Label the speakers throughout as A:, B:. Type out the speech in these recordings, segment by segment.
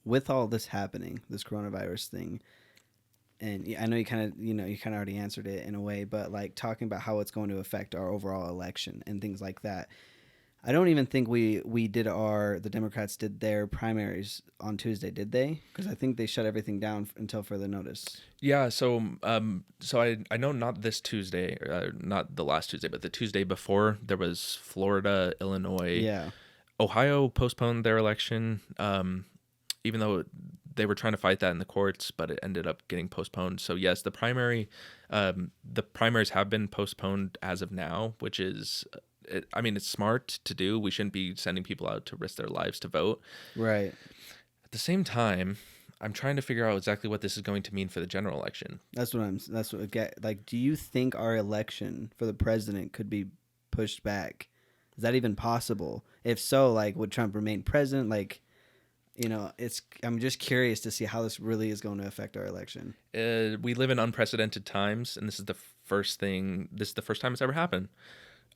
A: with all this happening, this coronavirus thing, and I know you kind of already answered it in a way, but like talking about how it's going to affect our overall election and things like that. I don't even think the Democrats did their primaries on Tuesday, did they? Because I think they shut everything down until further notice.
B: Yeah, so I know not this Tuesday, not the last Tuesday, but the Tuesday before there was Florida, Illinois,
A: Yeah.
B: Ohio postponed their election, even though they were trying to fight that in the courts, but it ended up getting postponed. So yes, the primaries have been postponed as of now, which is, I mean, it's smart to do. We shouldn't be sending people out to risk their lives to vote.
A: Right.
B: At the same time, I'm trying to figure out exactly what this is going to mean for the general election.
A: That's what I get. Like, do you think our election for the president could be pushed back? Is that even possible? If so, like, would Trump remain president? Like, I'm just curious to see how this really is going to affect our election.
B: We live in unprecedented times, and this is the first time it's ever happened.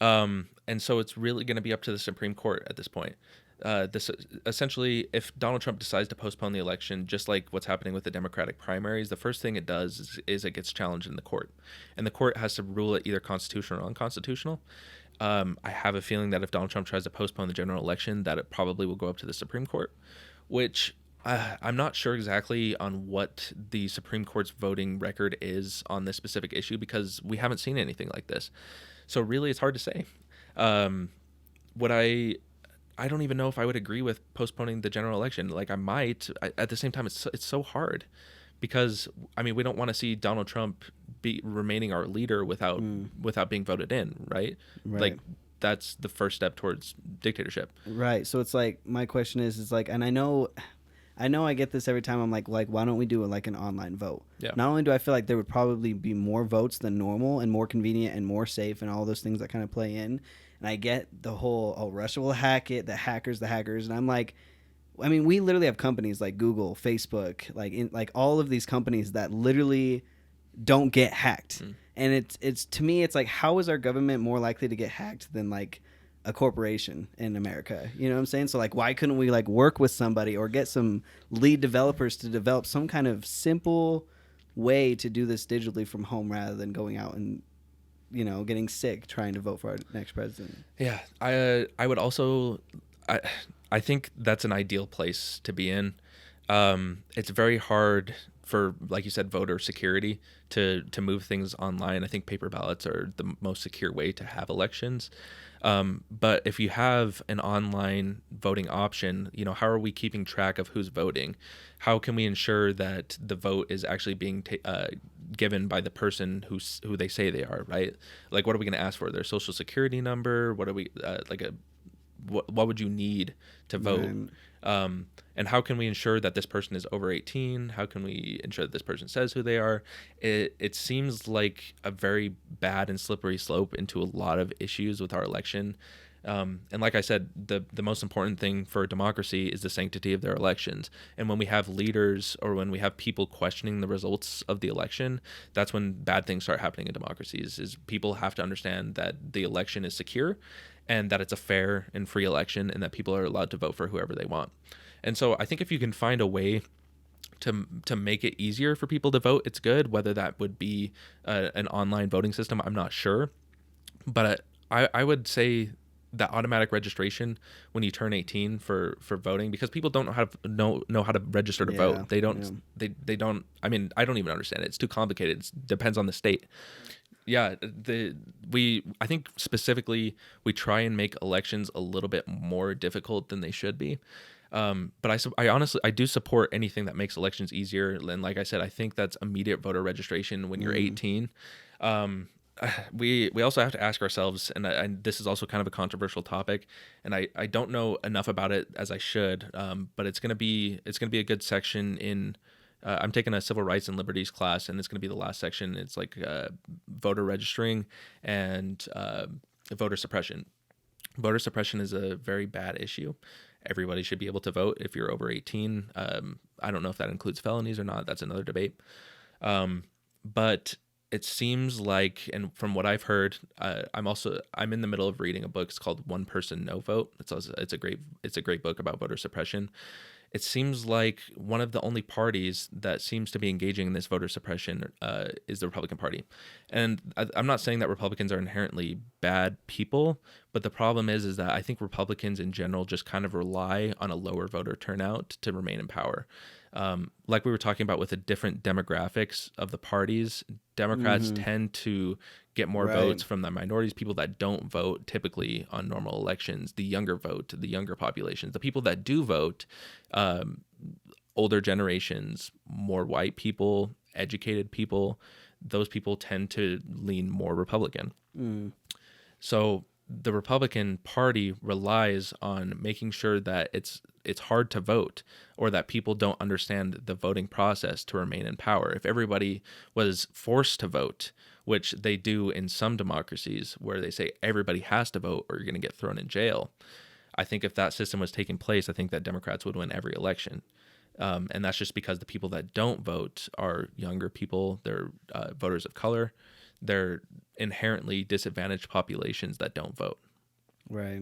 B: And so it's really going to be up to the Supreme Court at this point. This essentially, if Donald Trump decides to postpone the election, just like what's happening with the Democratic primaries, the first thing it does is it gets challenged in the court, and the court has to rule it either constitutional or unconstitutional. I have a feeling that if Donald Trump tries to postpone the general election, that it probably will go up to the Supreme Court, which I'm not sure exactly on what the Supreme Court's voting record is on this specific issue because we haven't seen anything like this. So really, it's hard to say. What I don't even know if I would agree with postponing the general election. Like I might. At the same time, it's so hard because I mean we don't want to see Donald Trump be remaining our leader without being voted in, right?
A: Right.
B: Like that's the first step towards dictatorship.
A: Right. So it's like my question is like, and I know I get this every time. I'm like why don't we do like an online vote?
B: Yeah.
A: Not only do I feel like there would probably be more votes than normal and more convenient and more safe and all those things that kind of play in. And I get the whole Russia will hack it, the hackers, and I'm like, I mean, we literally have companies like Google, Facebook, like all of these companies that literally don't get hacked. And it's to me, it's like, how is our government more likely to get hacked than like a corporation in America? You know what I'm saying? So like, why couldn't we like work with somebody or get some lead developers to develop some kind of simple way to do this digitally from home rather than going out and getting sick trying to vote for our next president?
B: Yeah, I would also, I think that's an ideal place to be in. It's very hard for, like you said, voter security to move things online. I think paper ballots are the most secure way to have elections. But if you have an online voting option, how are we keeping track of who's voting? How can we ensure that the vote is actually being given by the person who they say they are, right? Like, what are we going to ask for? Their social security number? What are we what would you need to vote?
A: Right.
B: And how can we ensure that this person is over 18? How can we ensure that this person says who they are? It seems like a very bad and slippery slope into a lot of issues with our election. And like I said, the most important thing for a democracy is the sanctity of their elections. And when we have leaders or when we have people questioning the results of the election, that's when bad things start happening in democracies. Is people have to understand that the election is secure and that it's a fair and free election and that people are allowed to vote for whoever they want. And so I think if you can find a way to make it easier for people to vote, it's good. Whether that would be an online voting system, I'm not sure. But I would say that automatic registration when you turn 18 for voting, because people don't know how to register to vote. They don't. I mean, I don't even understand it. It's too complicated. It depends on the state. Yeah, I think specifically we try and make elections a little bit more difficult than they should be. But I honestly do support anything that makes elections easier. And like I said, I think that's immediate voter registration when you're 18. We also have to ask ourselves, and this is also kind of a controversial topic, and I don't know enough about it as I should. But it's gonna be a good section in. I'm taking a civil rights and liberties class, and it's going to be the last section. It's like voter registering and voter suppression. Voter suppression is a very bad issue. Everybody should be able to vote if you're over 18. I don't know if that includes felonies or not. That's another debate. But it seems like, and from what I've heard, I'm in the middle of reading a book. It's called One Person No Vote. It's a great book about voter suppression. it seems like one of the only parties that seems to be engaging in this voter suppression is the Republican Party. And I'm not saying that Republicans are inherently bad people, but the problem is that I think Republicans in general just kind of rely on a lower voter turnout to remain in power. Like we were talking about with the different demographics of the parties, Democrats tend to get more votes
A: Right.
B: from the minorities, people that don't vote typically on normal elections, the younger vote, the younger populations. The people that do vote, older generations, more white people, educated people, those people tend to lean more Republican. So the Republican Party relies on making sure that it's hard to vote, or that people don't understand the voting process to remain in power. If everybody was forced to vote, which they do in some democracies where they say everybody has to vote or you're going to get thrown in jail, I think if that system was taking place, I think that Democrats would win every election. And that's just because the people that don't vote are younger people, they're voters of color, they're inherently disadvantaged populations that don't vote.
A: Right.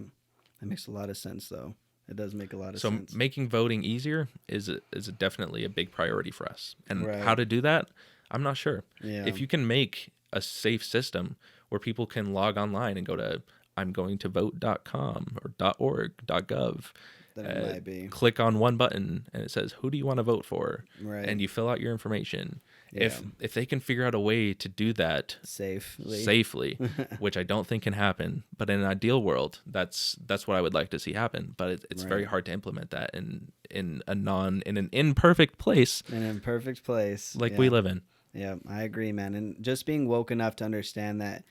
A: That makes a lot of sense, though. It does make a lot of
B: So
A: sense.
B: making voting easier is definitely a big priority for us. And how
A: Right.
B: to do that, I'm not sure.
A: Yeah.
B: If you can make a safe system where people can log online and go to imgoingtovote.com or .org, .gov,
A: Then it might be.
B: click on one button and it says, who do you want to vote for?
A: Right.
B: And you fill out your information.
A: Yeah.
B: If they can figure out a way to do that
A: Safely.
B: safely, which I don't think can happen, but in an ideal world, that's what I would like to see happen. But it's very
A: Right.
B: hard to implement that in an imperfect place
A: An imperfect place.
B: like
A: Yeah.
B: we live in.
A: Yeah, I agree, man. And just being woke enough to understand that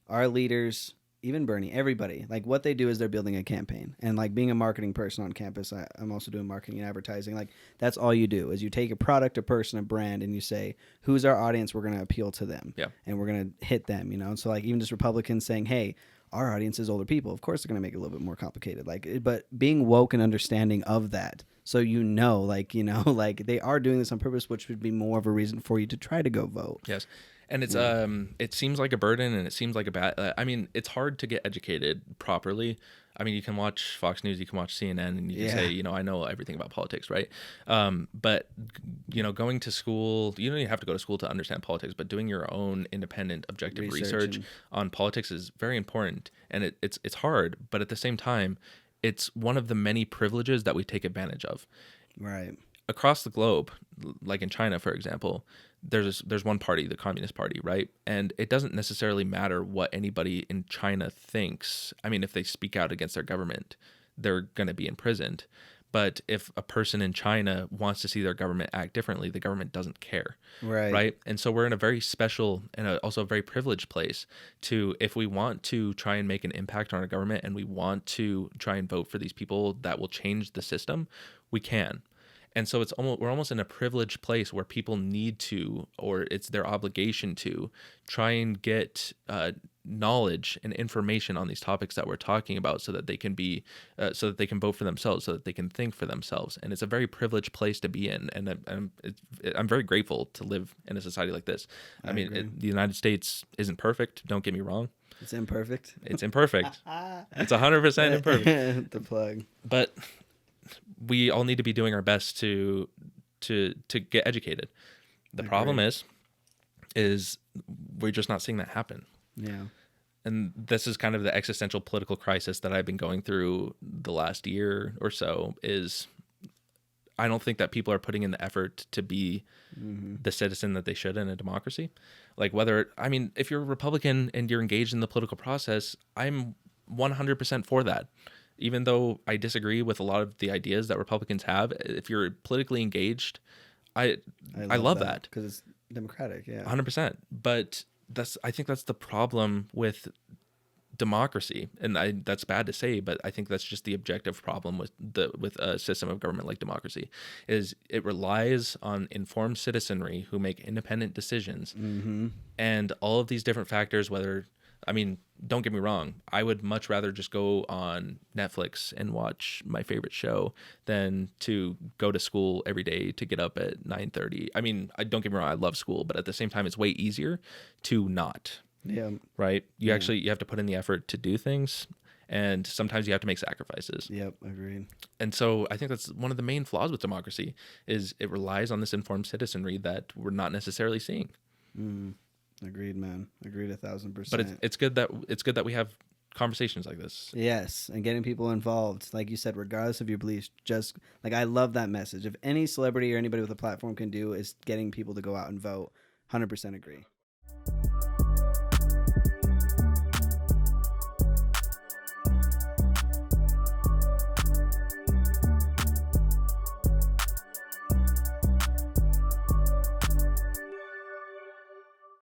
A: our leaders, even Bernie, everybody, like what they do is they're building a campaign. And like being a marketing person on campus, I'm also doing marketing and advertising. Like that's all you do is you take a product, a person, a brand, and you say, who's our audience? We're going to appeal to them.
B: Yeah.
A: And we're going to hit them, you know? And so like even just Republicans saying, hey, our audience is older people. Of course, they're going to make it a little bit more complicated. But being woke and understanding of that. So, like they are doing this on purpose, which would be more of a reason for you to try to go vote.
B: Yes. And it's it seems like a burden, and it seems like a bad I mean, it's hard to get educated properly. I mean, you can watch Fox News, you can watch CNN, and you can say, I know everything about politics, right? But going to school, you don't even have to go to school to understand politics, but doing your own independent, objective research on politics is very important, and it's hard, but at the same time, it's one of the many privileges that we take advantage of.
A: Right.
B: Across the globe, like in China, for example, there's one party, the Communist Party, right? And it doesn't necessarily matter what anybody in China thinks. I mean, if they speak out against their government, they're going to be imprisoned. But if a person in China wants to see their government act differently, the government doesn't care. Right. And so we're in a very special and also a very privileged place to, if we want to try and make an impact on our government and we want to try and vote for these people that will change the system, we can. And so we're almost in a privileged place where people need to, or it's their obligation to, try and get knowledge and information on these topics that we're talking about, so that they can so that they can vote for themselves, so that they can think for themselves. And it's a very privileged place to be in, and I'm very grateful to live in a society like this. I mean, the United States isn't perfect. Don't get me wrong.
A: It's imperfect.
B: It's imperfect. It's 100% imperfect.
A: The plug.
B: But we all need to be doing our best to get educated. The problem is we're just not seeing that happen.
A: Yeah.
B: And this is kind of the existential political crisis that I've been going through the last year or so. Is I don't think that people are putting in the effort to be the citizen that they should in a democracy. Like if you're a Republican and you're engaged in the political process, I'm 100% for that. Even though I disagree with a lot of the ideas that Republicans have, if you're politically engaged, I love that
A: because it's democratic. Yeah,
B: 100%. But I think that's the problem with democracy, and that's bad to say, but I think that's just the objective problem with a system of government like democracy, is it relies on informed citizenry who make independent decisions, and all of these different factors. Don't get me wrong, I would much rather just go on Netflix and watch my favorite show than to go to school every day to get up at 9:30. Don't get me wrong, I love school, but at the same time, it's way easier to not.
A: Yeah.
B: Right? You have to put in the effort to do things. and sometimes you have to make sacrifices.
A: Yep, agreed.
B: And so I think that's one of the main flaws with democracy is it relies on this informed citizenry that we're not necessarily seeing.
A: Mm, agreed, man. Agreed,
B: But
A: 1,000%.
B: it's good that we have conversations like this.
A: Yes, and getting people involved, like you said, regardless of your beliefs. Just like I love that message. If any celebrity or anybody with a platform can do is getting people to go out and vote, 100% agree.